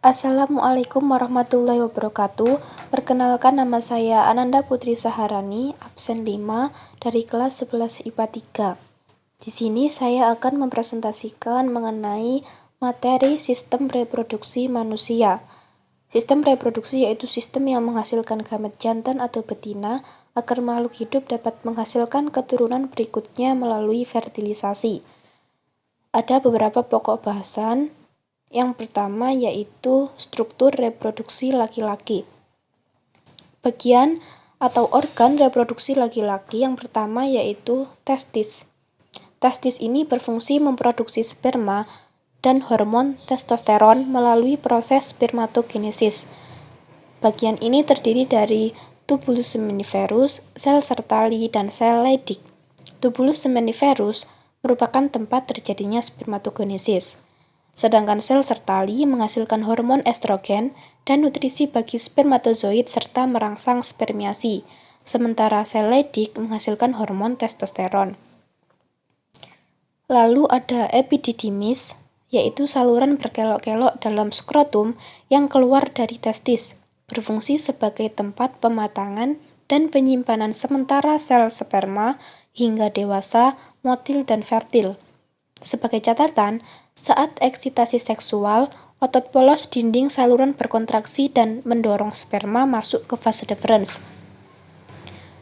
Assalamualaikum warahmatullahi wabarakatuh. Perkenalkan, nama saya Ananda Putri Saharani, absen 5 dari kelas 11 IPA 3. Di sini saya akan mempresentasikan mengenai materi sistem reproduksi manusia. Sistem reproduksi yaitu sistem yang menghasilkan gamet jantan atau betina agar makhluk hidup dapat menghasilkan keturunan berikutnya melalui fertilisasi. Ada beberapa pokok bahasan. Yang pertama yaitu struktur reproduksi laki-laki. Bagian atau organ reproduksi laki-laki yang pertama yaitu testis. Testis ini berfungsi memproduksi sperma dan hormon testosteron melalui proses spermatogenesis. Bagian ini terdiri dari tubulus seminiferus, sel sertali, dan sel Leydig. Tubulus seminiferus merupakan tempat terjadinya spermatogenesis. Sedangkan sel sertali menghasilkan hormon estrogen dan nutrisi bagi spermatozoid serta merangsang spermiasi, sementara sel Leydig menghasilkan hormon testosteron. Lalu ada epididymis, yaitu saluran berkelok-kelok dalam skrotum yang keluar dari testis, berfungsi sebagai tempat pematangan dan penyimpanan sementara sel sperma hingga dewasa, motil, dan fertil. Sebagai catatan, saat eksitasi seksual, otot polos dinding saluran berkontraksi dan mendorong sperma masuk ke fase deferens.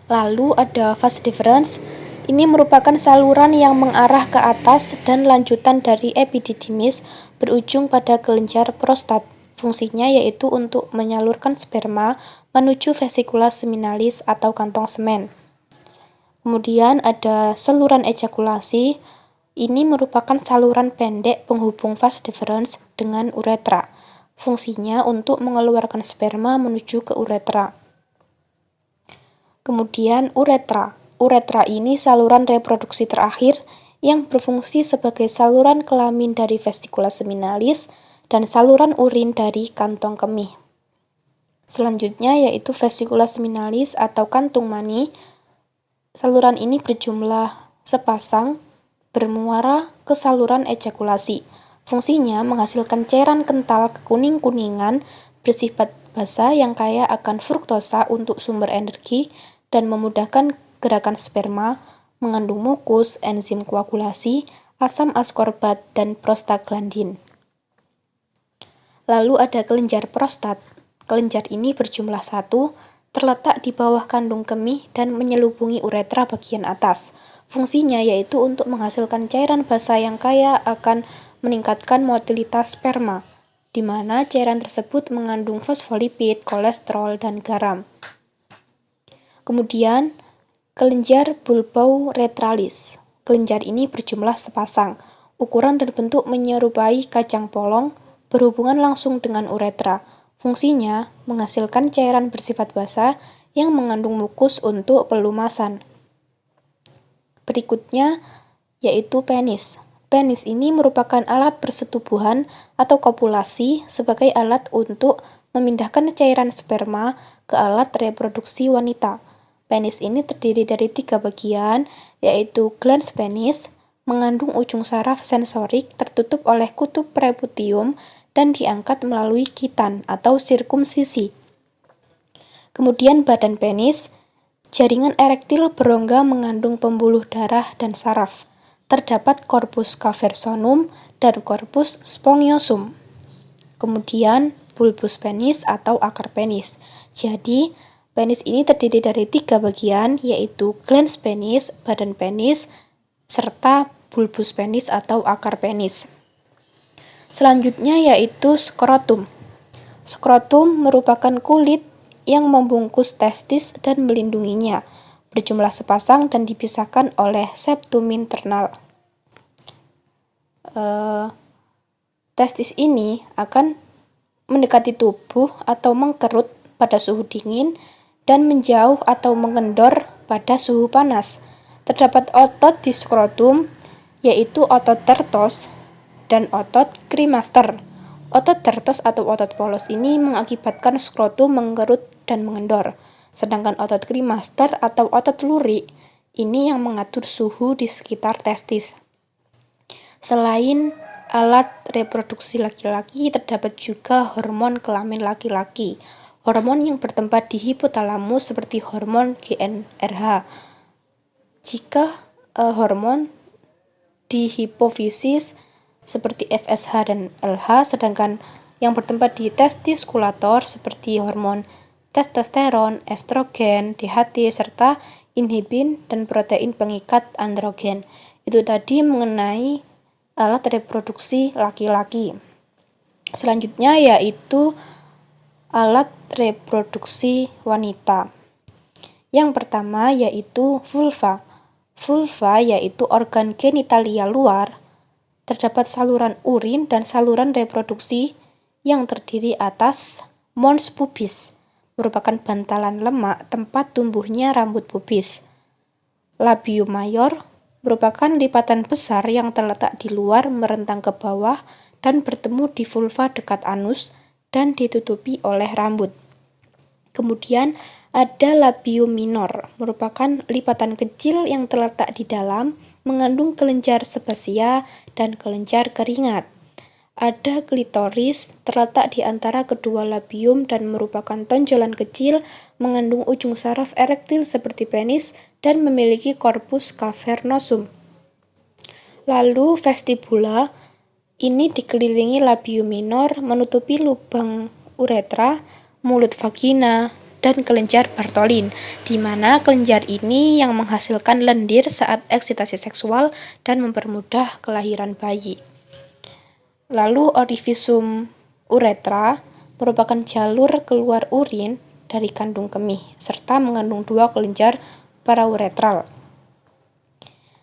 Lalu ada fase deferens. Ini merupakan saluran yang mengarah ke atas dan lanjutan dari epididymis berujung pada kelenjar prostat. Fungsinya yaitu untuk menyalurkan sperma menuju vesikula seminalis atau kantong semen. Kemudian ada saluran ejakulasi. Ini merupakan saluran pendek penghubung vas deferens dengan uretra. Fungsinya untuk mengeluarkan sperma menuju ke uretra. Kemudian uretra. Uretra ini saluran reproduksi terakhir yang berfungsi sebagai saluran kelamin dari vesikula seminalis dan saluran urin dari kantong kemih. Selanjutnya yaitu vesikula seminalis atau kantung mani. Saluran ini berjumlah sepasang bermuara ke saluran ejakulasi. Fungsinya menghasilkan cairan kental kekuning-kuningan bersifat basa yang kaya akan fruktosa untuk sumber energi dan memudahkan gerakan sperma, mengandung mukus, enzim koagulasi, asam askorbat, dan prostaglandin. Lalu ada kelenjar prostat. Kelenjar ini berjumlah 1, terletak di bawah kandung kemih dan menyelubungi uretra bagian atas. Fungsinya yaitu untuk menghasilkan cairan basa yang kaya akan meningkatkan motilitas sperma, di mana cairan tersebut mengandung fosfolipid, kolesterol, dan garam. Kemudian, kelenjar bulbouretralis. Kelenjar ini berjumlah sepasang, ukuran dan bentuk menyerupai kacang polong, berhubungan langsung dengan uretra. Fungsinya menghasilkan cairan bersifat basa yang mengandung mukus untuk pelumasan. Berikutnya yaitu penis. Penis ini merupakan alat persetubuhan atau kopulasi sebagai alat untuk memindahkan cairan sperma ke alat reproduksi wanita. Penis ini terdiri dari 3 bagian, yaitu glans penis, mengandung ujung saraf sensorik tertutup oleh kutub preputium dan diangkat melalui kitan atau sirkumsisi. Kemudian badan penis. Jaringan erektil berongga mengandung pembuluh darah dan saraf. Terdapat corpus caversonum dan corpus spongiosum. Kemudian bulbus penis atau akar penis. Jadi, penis ini terdiri dari 3 bagian, yaitu glans penis, badan penis, serta bulbus penis atau akar penis. Selanjutnya yaitu skrotum. Skrotum merupakan kulit yang membungkus testis dan melindunginya, berjumlah sepasang dan dipisahkan oleh septum internal. Testis ini akan mendekati tubuh atau mengkerut pada suhu dingin dan menjauh atau mengendor pada suhu panas. Terdapat otot di skrotum, yaitu otot tertos dan otot krimaster. Otot tertos atau otot polos ini mengakibatkan skrotum mengkerut dan mengendor. Sedangkan otot krimaster atau otot lurik ini yang mengatur suhu di sekitar testis. Selain alat reproduksi laki-laki terdapat juga hormon kelamin laki-laki. Hormon yang bertempat di hipotalamus seperti hormon GnRH. Jika hormon di hipofisis seperti FSH dan LH, sedangkan yang bertempat di testiskulator seperti hormon testosteron, estrogen, DHT, serta inhibin dan protein pengikat androgen. Itu tadi mengenai alat reproduksi laki-laki. Selanjutnya yaitu alat reproduksi wanita. Yang pertama yaitu vulva. Vulva yaitu organ genitalia luar. Terdapat saluran urin dan saluran reproduksi yang terdiri atas mons pubis, merupakan bantalan lemak tempat tumbuhnya rambut pubis. Labium mayor merupakan lipatan besar yang terletak di luar merentang ke bawah dan bertemu di vulva dekat anus dan ditutupi oleh rambut. Kemudian ada labium minor, merupakan lipatan kecil yang terletak di dalam, mengandung kelenjar sebasia dan kelenjar keringat. Ada klitoris, terletak di antara kedua labium dan merupakan tonjolan kecil, mengandung ujung saraf erektil seperti penis dan memiliki korpus cavernosum. Lalu vestibula, ini dikelilingi labium minor, menutupi lubang uretra, mulut vagina, dan kelenjar Bartholin, di mana kelenjar ini yang menghasilkan lendir saat eksitasi seksual dan mempermudah kelahiran bayi. Lalu orificium uretra merupakan jalur keluar urin dari kandung kemih, serta mengandung dua kelenjar parauretral.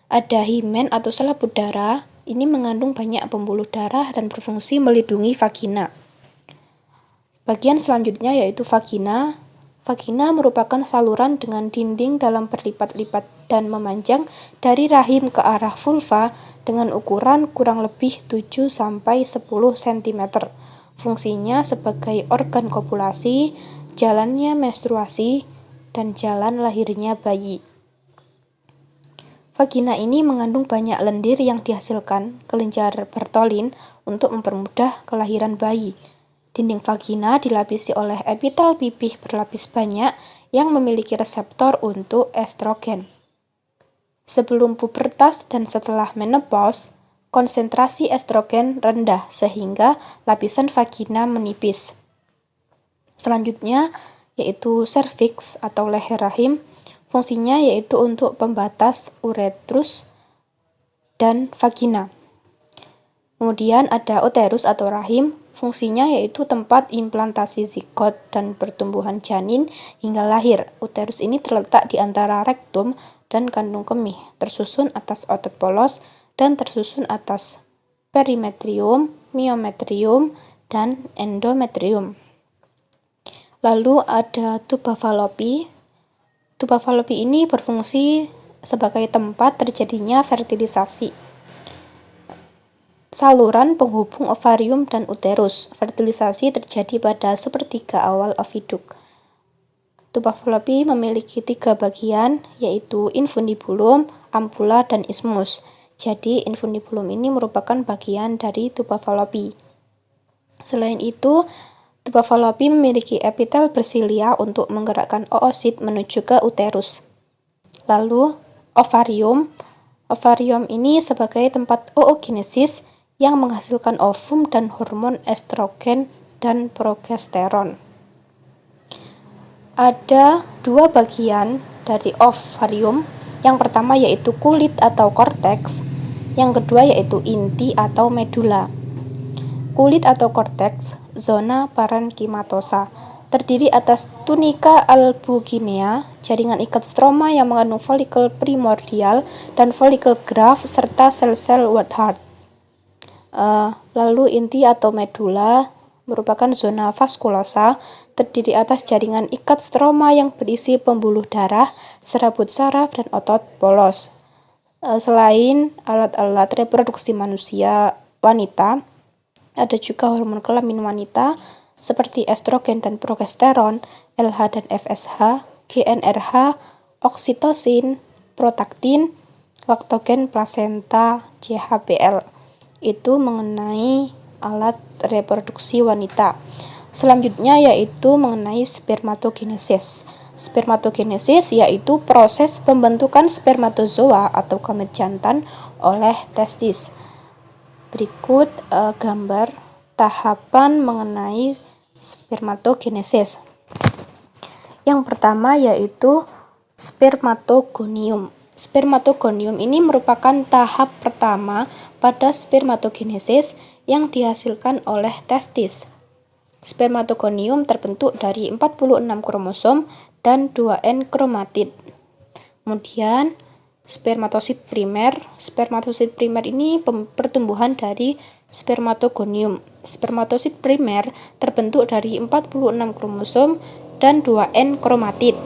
Ada himen atau selaput darah, ini mengandung banyak pembuluh darah dan berfungsi melindungi vagina. Bagian selanjutnya yaitu vagina. Vagina merupakan saluran dengan dinding dalam berlipat-lipat dan memanjang dari rahim ke arah vulva dengan ukuran kurang lebih 7-10 cm. Fungsinya sebagai organ kopulasi, jalannya menstruasi, dan jalan lahirnya bayi. Vagina ini mengandung banyak lendir yang dihasilkan kelenjar Bartholin untuk mempermudah kelahiran bayi. Dinding vagina dilapisi oleh epitel pipih berlapis banyak yang memiliki reseptor untuk estrogen. Sebelum pubertas dan setelah menopause, konsentrasi estrogen rendah sehingga lapisan vagina menipis. Selanjutnya yaitu serviks atau leher rahim. Fungsinya yaitu untuk pembatas uretrus dan vagina. Kemudian ada uterus atau rahim. Fungsinya yaitu tempat implantasi zigot dan pertumbuhan janin hingga lahir. Uterus ini terletak di antara rektum dan kandung kemih, tersusun atas otot polos dan tersusun atas perimetrium, myometrium, dan endometrium. Lalu ada tuba Fallopi. Tuba Fallopi ini berfungsi sebagai tempat terjadinya fertilisasi. Saluran penghubung ovarium dan uterus. Fertilisasi terjadi pada sepertiga awal oviduk. Tuba Fallopi memiliki 3 bagian, yaitu infundibulum, ampula, dan isthmus. Jadi infundibulum ini merupakan bagian dari tuba Fallopi. Selain itu, tuba Fallopi memiliki epitel bersilia untuk menggerakkan oosit menuju ke uterus. Lalu ovarium. Ovarium ini sebagai tempat oogenesis yang menghasilkan ovum dan hormon estrogen dan progesteron. Ada 2 bagian dari ovarium. Yang pertama yaitu kulit atau korteks, yang kedua yaitu inti atau medula. Kulit atau korteks, zona parenkimatosa, terdiri atas tunika albuginea, jaringan ikat stroma yang mengandung folikel primordial dan folikel graft serta sel-sel Woodward. Lalu inti atau medula merupakan zona vaskulosa, terdiri atas jaringan ikat stroma yang berisi pembuluh darah, serabut saraf, dan otot polos. Selain alat-alat reproduksi manusia wanita, ada juga hormon kelamin wanita seperti estrogen dan progesteron, LH dan FSH, GnRH, oksitosin, prolaktin, laktogen, plasenta, CHBL. itu mengenai alat reproduksi wanita. Selanjutnya yaitu mengenai spermatogenesis. Spermatogenesis yaitu proses pembentukan spermatozoa atau gamet jantan oleh testis. Berikut gambar tahapan mengenai spermatogenesis. Yang pertama yaitu spermatogonium. Spermatogonium ini merupakan tahap pertama pada spermatogenesis yang dihasilkan oleh testis. Spermatogonium terbentuk dari 46 kromosom dan 2N kromatid. Kemudian spermatosit primer. Spermatosit primer ini pertumbuhan dari spermatogonium. Spermatosit primer terbentuk dari 46 kromosom dan 2N kromatid.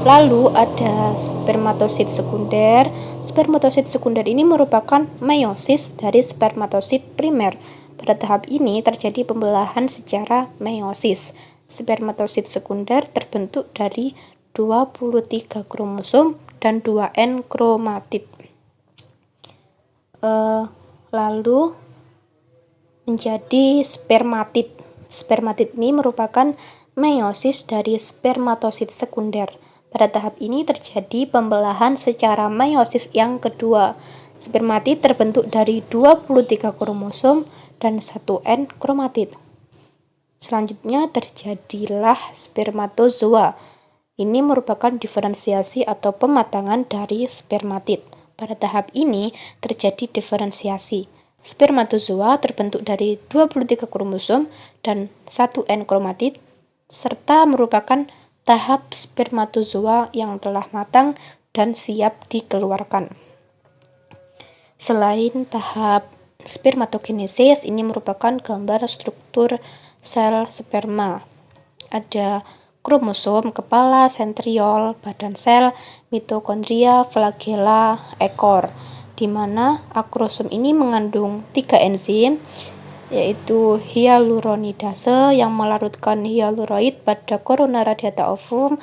Lalu ada spermatosit sekunder. Spermatosit sekunder ini merupakan meiosis dari spermatosit primer. Pada tahap ini terjadi pembelahan secara meiosis. Spermatosit sekunder terbentuk dari 23 kromosom dan 2N kromatid. Lalu menjadi spermatid. Spermatid ini merupakan meiosis dari spermatosit sekunder. Pada tahap ini terjadi pembelahan secara meiosis yang kedua. Spermatid terbentuk dari 23 kromosom dan 1N kromatid. Selanjutnya terjadilah spermatozoa. Ini merupakan diferensiasi atau pematangan dari spermatid. Pada tahap ini terjadi diferensiasi. Spermatozoa terbentuk dari 23 kromosom dan 1N kromatid serta merupakan tahap spermatozoa yang telah matang dan siap dikeluarkan. Selain tahap spermatogenesis, ini merupakan gambar struktur sel sperma. Ada kromosom, kepala, sentriol, badan sel, mitokondria, flagella, ekor, di mana akrosom ini mengandung 3 enzim, yaitu hyaluronidase yang melarutkan hyaluroid pada korona radiata ovum.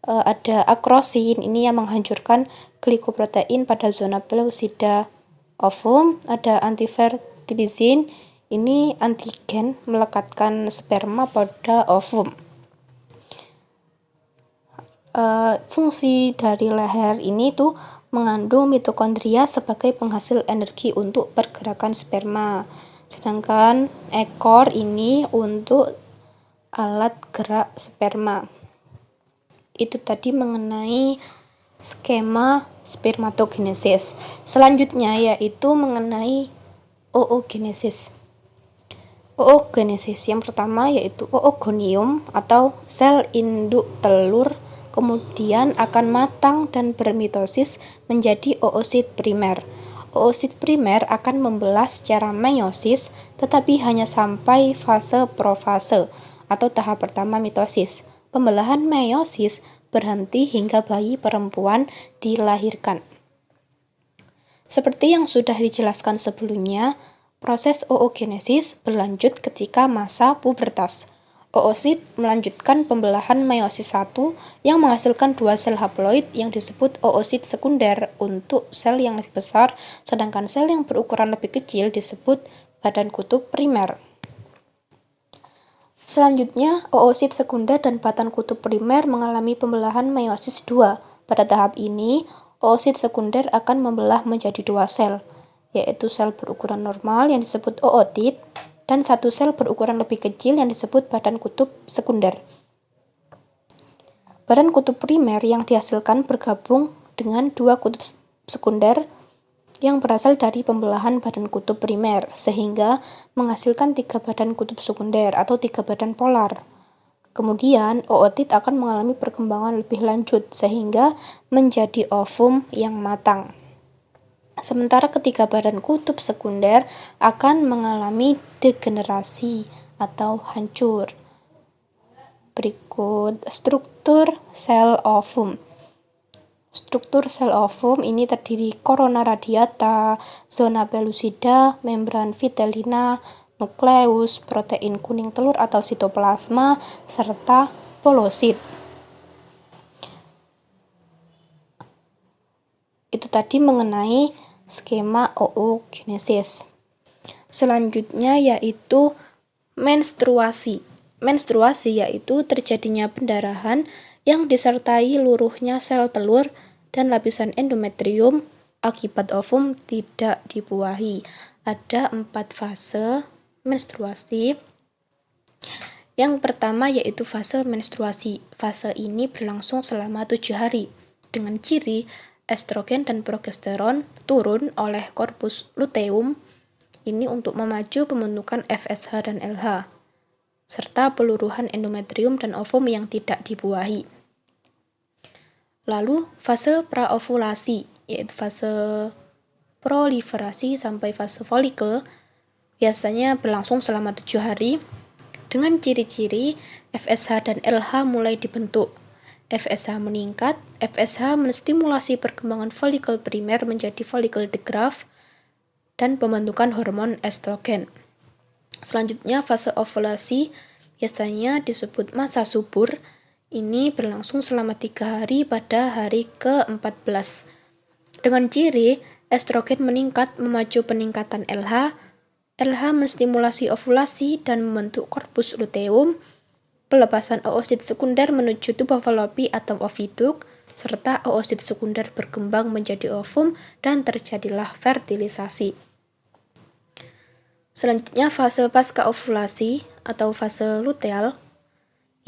Ada akrosin, ini yang menghancurkan glikoprotein pada zona pelosida ovum. Ada antifertilizin, ini antigen melekatkan sperma pada ovum. Fungsi dari leher ini tuh mengandung mitokondria sebagai penghasil energi untuk pergerakan sperma. Sedangkan ekor ini untuk alat gerak sperma. Itu tadi mengenai skema spermatogenesis. Selanjutnya yaitu mengenai oogenesis. Oogenesis yang pertama yaitu oogonium atau sel induk telur kemudian akan matang dan bermitosis menjadi oosit primer. Oosit primer akan membelah secara meiosis tetapi hanya sampai fase profase atau tahap pertama mitosis. Pembelahan meiosis berhenti hingga bayi perempuan dilahirkan. Seperti yang sudah dijelaskan sebelumnya, proses oogenesis berlanjut ketika masa pubertas. Oosit melanjutkan pembelahan meiosis 1 yang menghasilkan 2 sel haploid yang disebut oosit sekunder untuk sel yang lebih besar, sedangkan sel yang berukuran lebih kecil disebut badan kutub primer. Selanjutnya, oosit sekunder dan badan kutub primer mengalami pembelahan meiosis 2. Pada tahap ini, oosit sekunder akan membelah menjadi 2 sel, yaitu sel berukuran normal yang disebut ootit dan 1 sel berukuran lebih kecil yang disebut badan kutub sekunder. Badan kutub primer yang dihasilkan bergabung dengan 2 kutub sekunder yang berasal dari pembelahan badan kutub primer, sehingga menghasilkan 3 badan kutub sekunder atau 3 badan polar. Kemudian, ootit akan mengalami perkembangan lebih lanjut sehingga menjadi ovum yang matang. Sementara ketiga badan kutub sekunder akan mengalami degenerasi atau hancur. Berikut struktur sel ovum. Struktur sel ovum ini terdiri korona radiata, zona pellucida, membran vitellina, nukleus, protein kuning telur atau sitoplasma, serta polosit. Itu tadi mengenai skema oogenesis. Selanjutnya yaitu menstruasi. Menstruasi yaitu terjadinya pendarahan yang disertai luruhnya sel telur dan lapisan endometrium akibat ovum tidak dibuahi. Ada 4 fase menstruasi. Yang pertama yaitu fase menstruasi. Fase ini berlangsung selama 7 hari dengan ciri estrogen dan progesteron turun oleh korpus luteum ini untuk memacu pembentukan FSH dan LH serta peluruhan endometrium dan ovum yang tidak dibuahi. Lalu fase praovulasi yaitu fase proliferasi sampai fase folikel biasanya berlangsung selama 7 hari dengan ciri-ciri FSH dan LH mulai dibentuk. FSH meningkat, FSH menstimulasi perkembangan folikel primer menjadi folikel de Graaff dan pembentukan hormon estrogen. Selanjutnya fase ovulasi biasanya disebut masa subur. Ini berlangsung selama 3 hari pada hari ke-14. Dengan ciri estrogen meningkat memacu peningkatan LH, LH menstimulasi ovulasi dan membentuk korpus luteum, pelepasan oosit sekunder menuju tuba Fallopi atau oviduk, serta oosit sekunder berkembang menjadi ovum dan terjadilah fertilisasi. Selanjutnya fase pasca ovulasi atau fase luteal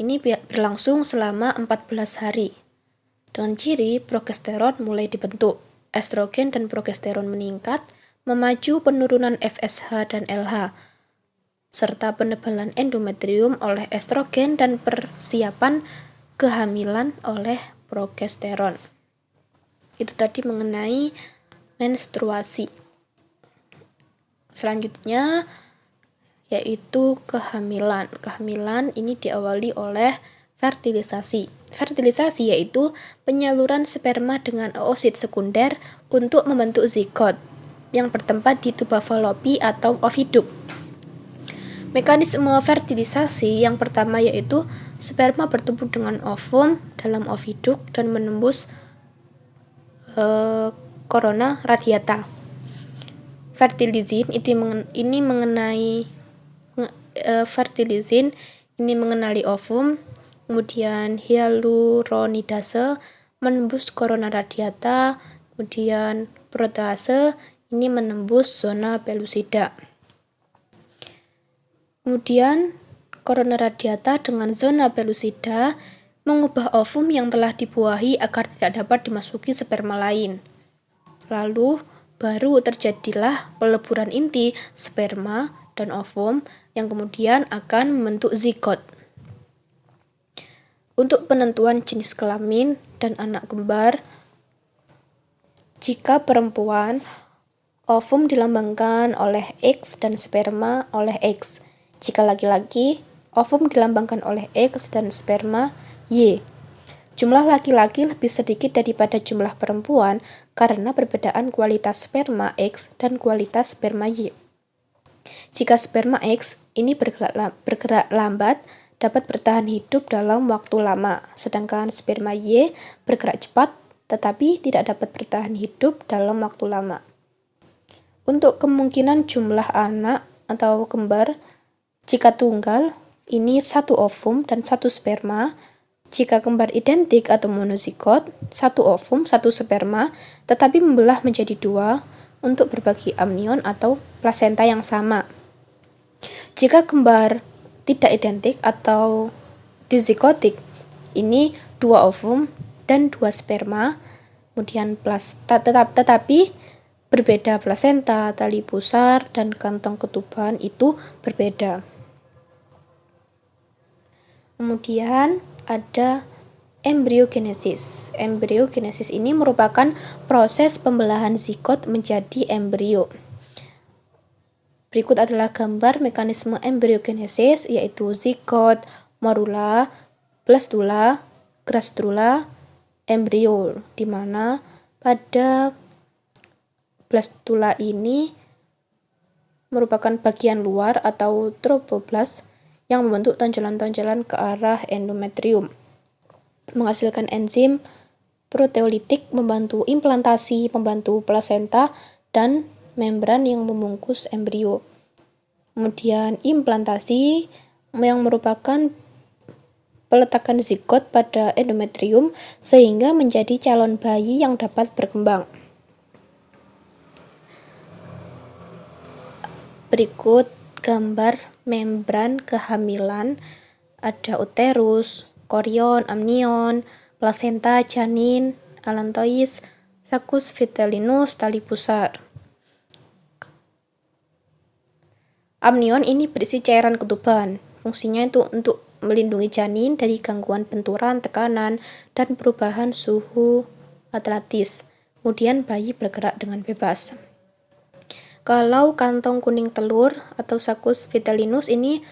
ini berlangsung selama 14 hari. Dengan ciri progesteron mulai dibentuk, estrogen dan progesteron meningkat, memacu penurunan FSH dan LH, serta penebalan endometrium oleh estrogen dan persiapan kehamilan oleh progesteron. Itu tadi mengenai menstruasi. Selanjutnya yaitu kehamilan. Kehamilan ini diawali oleh fertilisasi. Fertilisasi yaitu penyaluran sperma dengan oosit sekunder untuk membentuk zigot yang bertempat di tuba Fallopi atau oviduk. Mekanisme fertilisasi yang pertama yaitu sperma bertemu dengan ovum dalam oviduk dan menembus corona radiata. Fertilizin ini mengenali ovum, kemudian hyaluronidase menembus corona radiata, kemudian protease ini menembus zona pellucida. Kemudian corona radiata dengan zona pellucida mengubah ovum yang telah dibuahi agar tidak dapat dimasuki sperma lain. Lalu baru terjadilah peleburan inti sperma dan ovum yang kemudian akan membentuk zigot. Untuk penentuan jenis kelamin dan anak kembar, jika perempuan, ovum dilambangkan oleh X dan sperma oleh X. Jika laki-laki, ovum dilambangkan oleh X dan sperma Y. Jumlah laki-laki lebih sedikit daripada jumlah perempuan karena perbedaan kualitas sperma X dan kualitas sperma Y. Jika sperma X ini bergerak lambat, dapat bertahan hidup dalam waktu lama, sedangkan sperma Y bergerak cepat tetapi tidak dapat bertahan hidup dalam waktu lama. Untuk kemungkinan jumlah anak atau kembar, jika tunggal, ini 1 ovum dan 1 sperma. Jika kembar identik atau monozigot, 1 ovum, 1 sperma, tetapi membelah menjadi 2 untuk berbagi amnion atau plasenta yang sama. Jika kembar tidak identik atau dizigotik, ini 2 ovum dan 2 sperma, kemudian tetapi berbeda plasenta, tali pusar, dan kantong ketuban itu berbeda. Kemudian ada embriogenesis. Embriogenesis ini merupakan proses pembelahan zigot menjadi embrio. Berikut adalah gambar mekanisme embriogenesis, yaitu zigot, morula, blastula, gastrula, embrio, di mana pada blastula ini merupakan bagian luar atau trophoblas yang membentuk tonjolan-tonjolan ke arah endometrium, menghasilkan enzim proteolitik, membantu implantasi, membantu plasenta, dan membran yang membungkus embrio. Kemudian implantasi yang merupakan peletakan zigot pada endometrium sehingga menjadi calon bayi yang dapat berkembang. Berikut gambar membran kehamilan, ada uterus, korion, amnion, plasenta, janin, allantois, saccus vitellinus, tali pusar. Amnion ini berisi cairan ketuban. Fungsinya itu untuk melindungi janin dari gangguan benturan, tekanan, dan perubahan suhu atlatis. Kemudian bayi bergerak dengan bebas. Kalau kantong kuning telur atau saccus vitellinus ini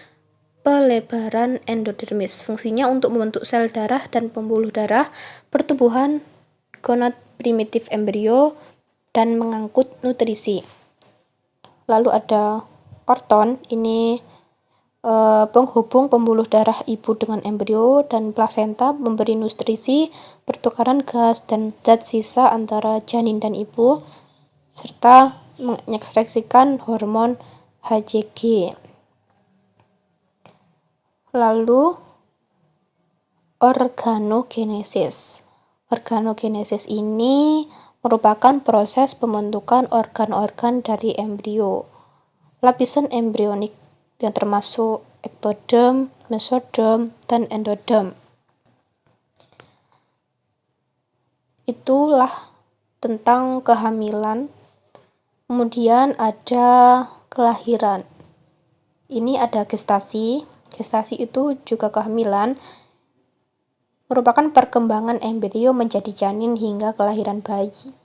pelebaran endodermis. Fungsinya untuk membentuk sel darah dan pembuluh darah, pertumbuhan gonad primitif embrio, dan mengangkut nutrisi. Lalu ada orton, ini penghubung pembuluh darah ibu dengan embrio, dan plasenta memberi nutrisi, pertukaran gas dan zat sisa antara janin dan ibu, serta mengekspresikan hormon HCG. Lalu organogenesis. Organogenesis ini merupakan proses pembentukan organ-organ dari embrio. Lapisan embrionik yang termasuk ektoderm, mesoderm, dan endoderm. Itulah tentang kehamilan. Kemudian ada kelahiran. Ini ada gestasi. Gestasi itu juga kehamilan, merupakan perkembangan embrio menjadi janin hingga kelahiran bayi.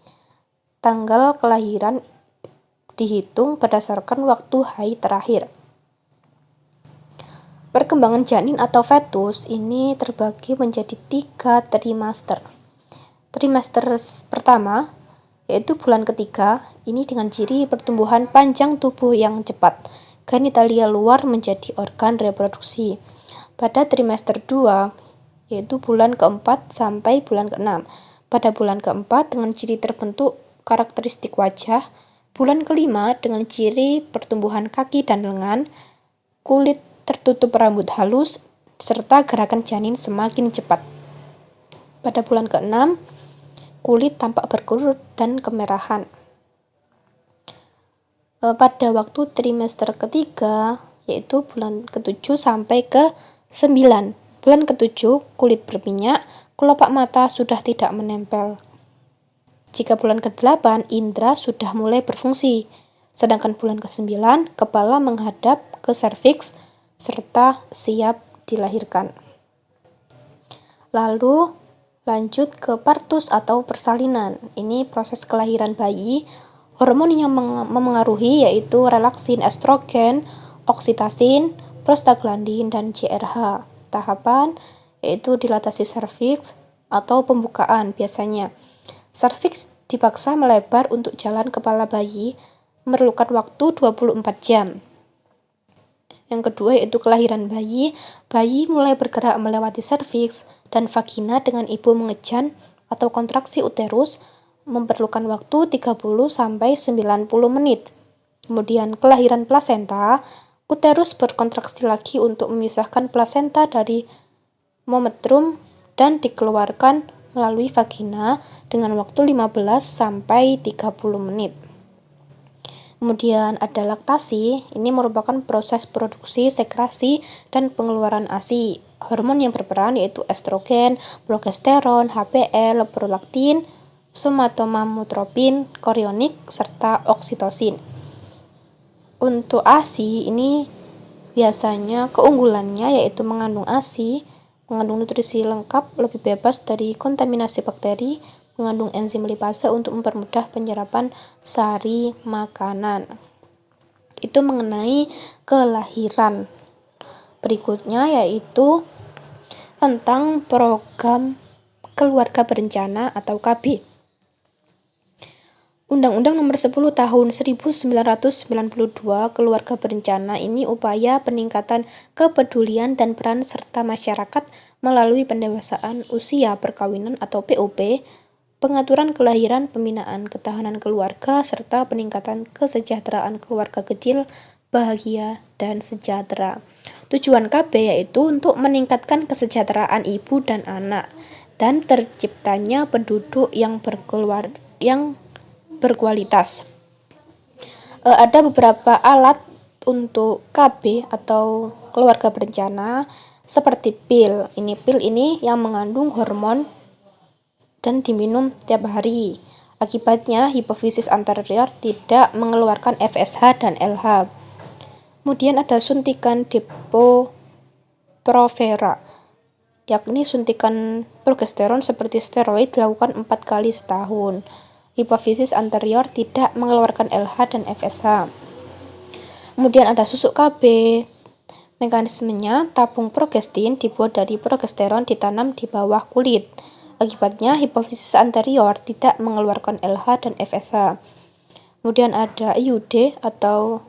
Tanggal kelahiran dihitung berdasarkan waktu haid terakhir. Perkembangan janin atau fetus ini terbagi menjadi 3 trimester. Trimester pertama yaitu bulan ketiga, ini dengan ciri pertumbuhan panjang tubuh yang cepat. Genitalia luar menjadi organ reproduksi. Pada trimester 2 yaitu bulan keempat sampai bulan keenam. Pada bulan keempat dengan ciri terbentuk karakteristik wajah. Bulan kelima dengan ciri pertumbuhan kaki dan lengan, kulit tertutup rambut halus, serta gerakan janin semakin cepat. Pada bulan keenam, kulit tampak berkerut dan kemerahan. Pada waktu trimester ketiga, yaitu bulan ke-7 sampai ke-9. Bulan ke-7, kulit berminyak, kelopak mata sudah tidak menempel. Jika bulan ke-8, indera sudah mulai berfungsi, sedangkan bulan ke-9, kepala menghadap ke serviks serta siap dilahirkan. Lalu lanjut ke partus atau persalinan. Ini proses kelahiran bayi. Hormon yang memengaruhi yaitu relaksin, estrogen, oksitosin, prostaglandin, dan CRH. Tahapan yaitu dilatasi serviks atau pembukaan biasanya. Serviks dipaksa melebar untuk jalan kepala bayi, memerlukan waktu 24 jam. Yang kedua yaitu kelahiran bayi. Bayi mulai bergerak melewati serviks dan vagina dengan ibu mengejan atau kontraksi uterus, memerlukan waktu 30 sampai 90 menit. Kemudian kelahiran plasenta. Uterus berkontraksi lagi untuk memisahkan plasenta dari momentum dan dikeluarkan melalui vagina dengan waktu 15 sampai 30 menit. Kemudian ada laktasi, ini merupakan proses produksi, sekresi, dan pengeluaran ASI. Hormon yang berperan yaitu estrogen, progesteron, HPL, prolaktin, somatomamotropin, korionik, serta oksitosin. Untuk ASI ini biasanya keunggulannya yaitu mengandung ASI, mengandung nutrisi lengkap, lebih bebas dari kontaminasi bakteri, mengandung enzim lipase untuk mempermudah penyerapan sari makanan. Itu mengenai kelahiran. Berikutnya yaitu tentang program keluarga berencana atau KB. Undang-Undang Nomor 10 Tahun 1992 Keluarga Berencana ini upaya peningkatan kepedulian dan peran serta masyarakat melalui pendewasaan usia perkawinan atau PUP, pengaturan kelahiran, pembinaan ketahanan keluarga, serta peningkatan kesejahteraan keluarga kecil bahagia, dan sejahtera. Tujuan KB yaitu untuk meningkatkan kesejahteraan ibu dan anak dan terciptanya penduduk yang berkualitas. Ada beberapa alat untuk KB atau keluarga berencana seperti pil. Pil ini yang mengandung hormon dan diminum tiap hari. Akibatnya hipofisis anterior tidak mengeluarkan FSH dan LH. Kemudian ada suntikan Depo-Provera, yakni suntikan progesteron seperti steroid dilakukan 4 kali setahun. Hipofisis anterior tidak mengeluarkan LH dan FSH. Kemudian ada susuk KB. Mekanismenya, tabung progestin dibuat dari progesteron ditanam di bawah kulit. Akibatnya hipofisis anterior tidak mengeluarkan LH dan FSH. Kemudian ada IUD atau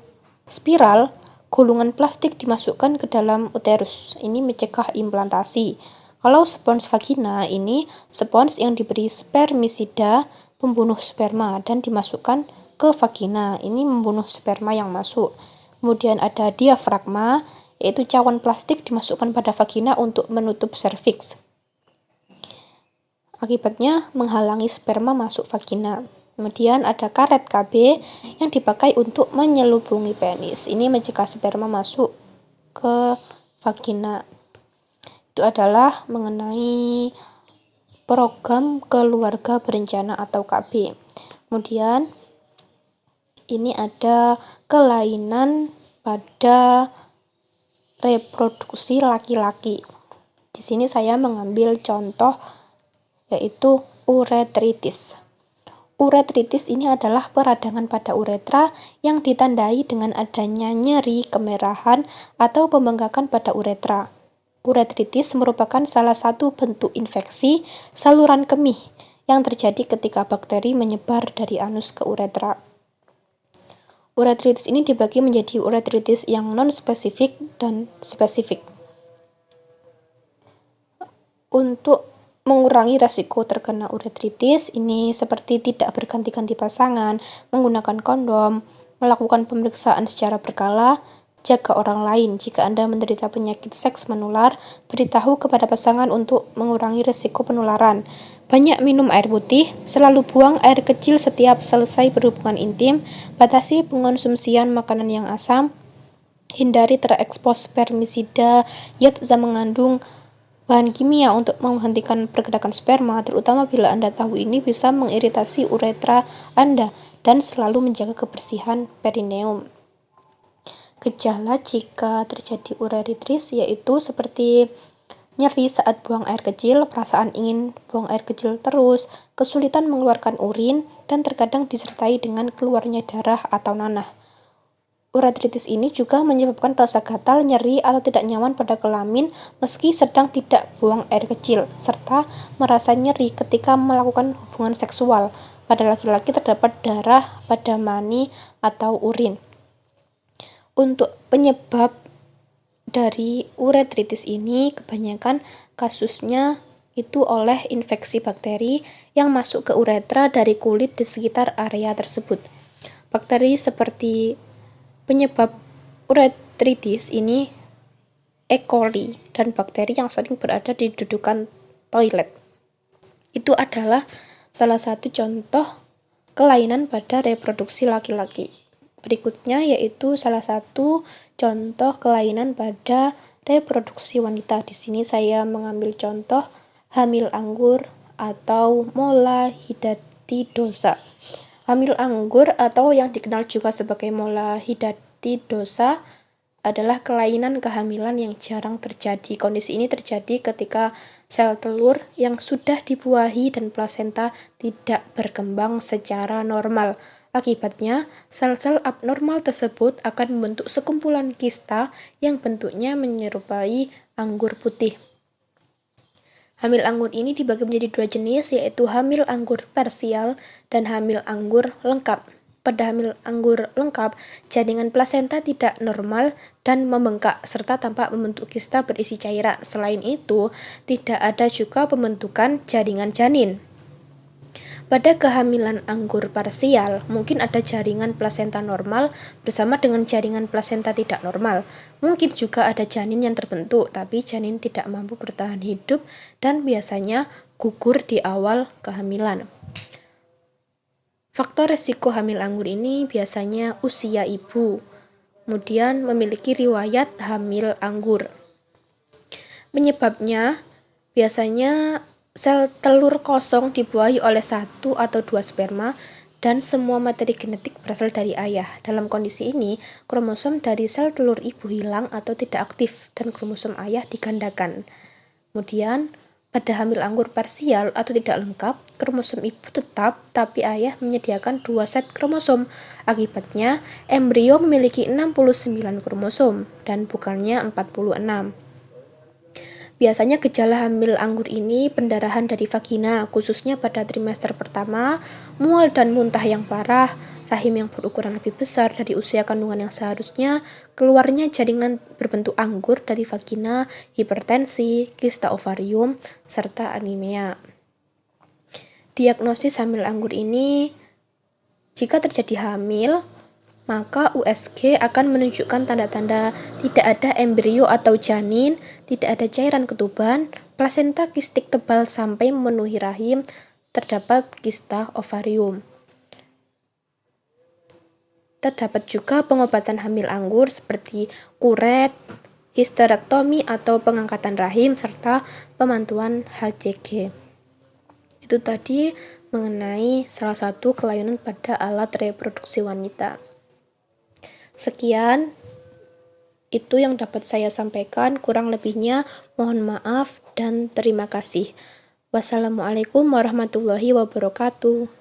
spiral, gulungan plastik dimasukkan ke dalam uterus. Ini mencegah implantasi. Kalau spons vagina, ini spons yang diberi spermisida pembunuh sperma dan dimasukkan ke vagina. Ini membunuh sperma yang masuk. Kemudian ada diafragma, yaitu cawan plastik dimasukkan pada vagina untuk menutup serviks. Akibatnya menghalangi sperma masuk vagina. Kemudian ada karet KB yang dipakai untuk menyelubungi penis. Ini mencegah sperma masuk ke vagina. Itu adalah mengenai program keluarga berencana atau KB. Kemudian ini ada kelainan pada reproduksi laki-laki. Di sini saya mengambil contoh yaitu uretritis. Uretritis ini adalah peradangan pada uretra yang ditandai dengan adanya nyeri, kemerahan, atau pembengkakan pada uretra. Uretritis merupakan salah satu bentuk infeksi saluran kemih yang terjadi ketika bakteri menyebar dari anus ke uretra. Uretritis ini dibagi menjadi uretritis yang non-spesifik dan spesifik. Untuk mengurangi resiko terkena uretritis ini seperti tidak berganti-ganti pasangan, menggunakan kondom, melakukan pemeriksaan secara berkala, jaga orang lain. Jika Anda menderita penyakit seks menular, beritahu kepada pasangan untuk mengurangi resiko penularan. Banyak minum air putih, selalu buang air kecil setiap selesai berhubungan intim, batasi pengonsumsian makanan yang asam, hindari terekspos spermisida yang mengandung bahan kimia untuk menghentikan pergerakan sperma, terutama bila Anda tahu ini bisa mengiritasi uretra Anda, dan selalu menjaga kebersihan perineum. Gejala jika terjadi uretritis yaitu seperti nyeri saat buang air kecil, perasaan ingin buang air kecil terus, kesulitan mengeluarkan urin, dan terkadang disertai dengan keluarnya darah atau nanah. Uretritis ini juga menyebabkan rasa gatal, nyeri, atau tidak nyaman pada kelamin meski sedang tidak buang air kecil, serta merasa nyeri ketika melakukan hubungan seksual. Pada laki-laki terdapat darah pada mani atau urin. Untuk penyebab dari uretritis ini kebanyakan kasusnya itu oleh infeksi bakteri yang masuk ke uretra dari kulit di sekitar area tersebut. Bakteri seperti penyebab uretritis ini E. coli dan bakteri yang sering berada di dudukan toilet. Itu adalah salah satu contoh kelainan pada reproduksi laki-laki. Berikutnya yaitu salah satu contoh kelainan pada reproduksi wanita. Di sini saya mengambil contoh hamil anggur atau molahidatidosa. Hamil anggur atau yang dikenal juga sebagai molahidatidosa adalah kelainan kehamilan yang jarang terjadi. Kondisi ini terjadi ketika sel telur yang sudah dibuahi dan plasenta tidak berkembang secara normal. Akibatnya, sel-sel abnormal tersebut akan membentuk sekumpulan kista yang bentuknya menyerupai anggur putih. Hamil anggur ini dibagi menjadi dua jenis, yaitu hamil anggur parsial dan hamil anggur lengkap. Pada hamil anggur lengkap, jaringan plasenta tidak normal dan membengkak, serta tampak membentuk kista berisi cairan. Selain itu, tidak ada juga pembentukan jaringan janin. Pada kehamilan anggur parsial, mungkin ada jaringan plasenta normal bersama dengan jaringan plasenta tidak normal. Mungkin juga ada janin yang terbentuk, tapi janin tidak mampu bertahan hidup dan biasanya gugur di awal kehamilan. Faktor resiko hamil anggur ini biasanya usia ibu, kemudian memiliki riwayat hamil anggur. Penyebabnya biasanya sel telur kosong dibuahi oleh 1 atau 2 sperma dan semua materi genetik berasal dari ayah. Dalam kondisi ini, kromosom dari sel telur ibu hilang atau tidak aktif dan kromosom ayah digandakan. Kemudian, pada hamil anggur parsial atau tidak lengkap, kromosom ibu tetap, tapi ayah menyediakan 2 set kromosom. Akibatnya, embrio memiliki 69 kromosom dan bukannya 46. Biasanya gejala hamil anggur ini pendarahan dari vagina, khususnya pada trimester pertama, mual dan muntah yang parah, rahim yang berukuran lebih besar dari usia kandungan yang seharusnya, keluarnya jaringan berbentuk anggur dari vagina, hipertensi, kista ovarium, serta anemia. Diagnosis hamil anggur ini, jika terjadi hamil, maka USG akan menunjukkan tanda-tanda tidak ada embrio atau janin, tidak ada cairan ketuban, plasenta kistik tebal sampai memenuhi rahim, terdapat kista ovarium. Terdapat juga pengobatan hamil anggur seperti kuret, histerektomi atau pengangkatan rahim, serta pemantauan HCG. Itu tadi mengenai salah satu kelainan pada alat reproduksi wanita. Sekian, itu yang dapat saya sampaikan. Kurang lebihnya mohon maaf dan terima kasih. Wassalamualaikum warahmatullahi wabarakatuh.